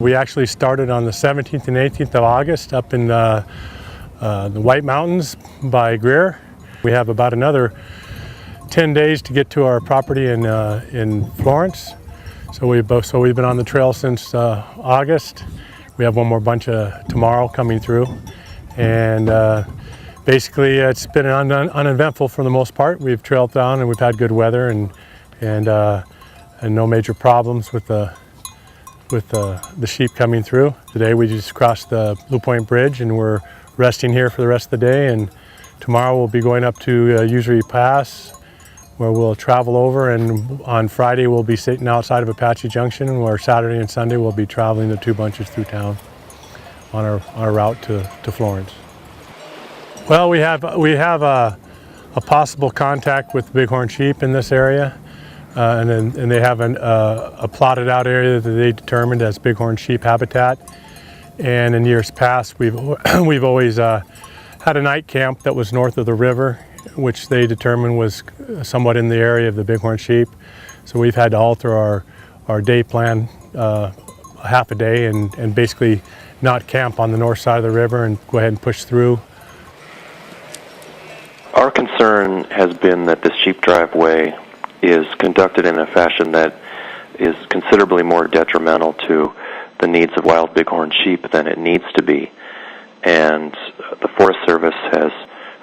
We actually started on the 17th and 18th of August up in the White Mountains by Greer. We have about another 10 days to get to our property in Florence. So we've been on the trail since August. We have one more bunch tomorrow coming through, and basically it's been uneventful for the most part. We've trailed down and we've had good weather and no major problems with the sheep coming through. Today we just crossed the Blue Point Bridge and we're resting here for the rest of the day, and tomorrow we'll be going up to Usury Pass, where we'll travel over, and on Friday we'll be sitting outside of Apache Junction, where Saturday and Sunday we'll be traveling the two bunches through town on our route to Florence. Well, we have a possible contact with bighorn sheep in this area, and they have a plotted out area that they determined as bighorn sheep habitat. And in years past we've always had a night camp that was north of the river, which they determined was somewhat in the area of the bighorn sheep. So we've had to alter our day plan half a day and basically not camp on the north side of the river and go ahead and push through. Our concern has been that this sheep driveway is conducted in a fashion that is considerably more detrimental to the needs of wild bighorn sheep than it needs to be. And the Forest Service has,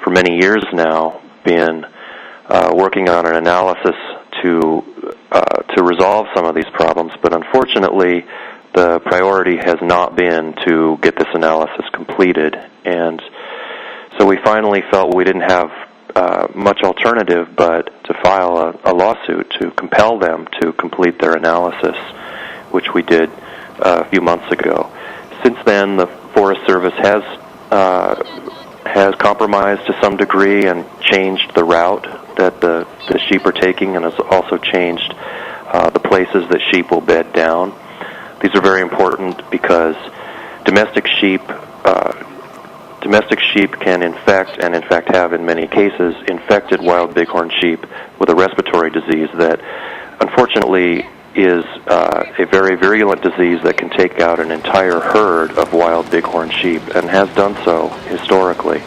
for many years now, been working on an analysis to resolve some of these problems, but unfortunately the priority has not been to get this analysis completed. And so we finally felt we didn't have much alternative but to file a lawsuit to compel them to complete their analysis, which we did a few months ago. Since then, the Forest Service has compromised to some degree and changed the route that the sheep are taking, and has also changed the places that sheep will bed down. These are very important because domestic sheep can infect, and in fact have in many cases, infected wild bighorn sheep with a respiratory disease that unfortunately is a very virulent disease that can take out an entire herd of wild bighorn sheep, and has done so historically.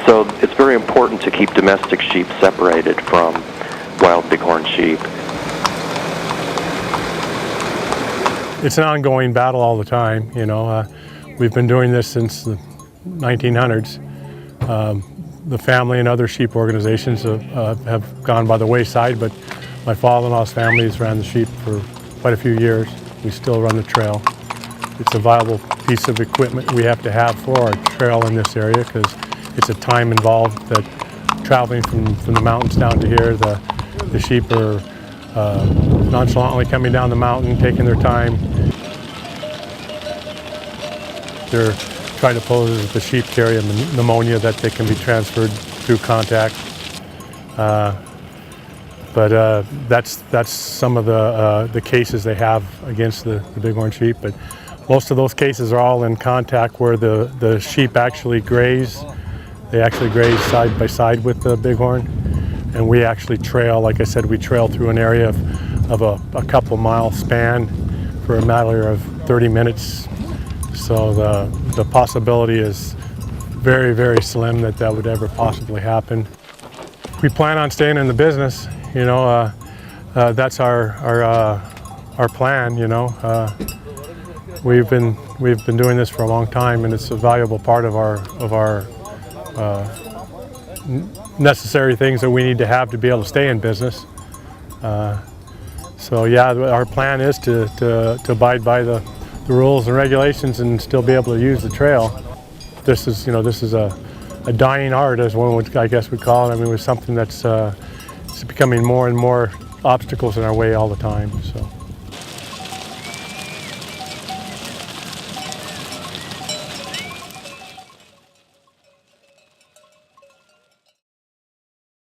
So it's very important to keep domestic sheep separated from wild bighorn sheep. It's an ongoing battle all the time, you know. We've been doing this since the 1900s. The family and other sheep organizations have gone by the wayside, but my father-in-law's family has ran the sheep for quite a few years. We still run the trail. It's a viable piece of equipment we have to have for our trail in this area, because it's a time involved that traveling from the mountains down to here, the sheep are nonchalantly coming down the mountain, taking their time. They're trying to pose that the sheep carry a pneumonia that they can be transferred through contact. But that's some of the cases they have against the bighorn sheep. But most of those cases are all in contact where the sheep actually graze. They actually graze side by side with the bighorn, and we actually trail. Like I said, we trail through an area of a couple mile span for a matter of 30 minutes. So the possibility is very, very slim that would ever possibly happen. We plan on staying in the business. You know, that's our plan. You know, we've been doing this for a long time, and it's a valuable part of our necessary things that we need to have to be able to stay in business. So yeah, our plan is to abide by the rules and regulations and still be able to use the trail. This is a dying art, as one would, I guess, would call it. I mean, it was something that's it's becoming more and more obstacles in our way all the time. So.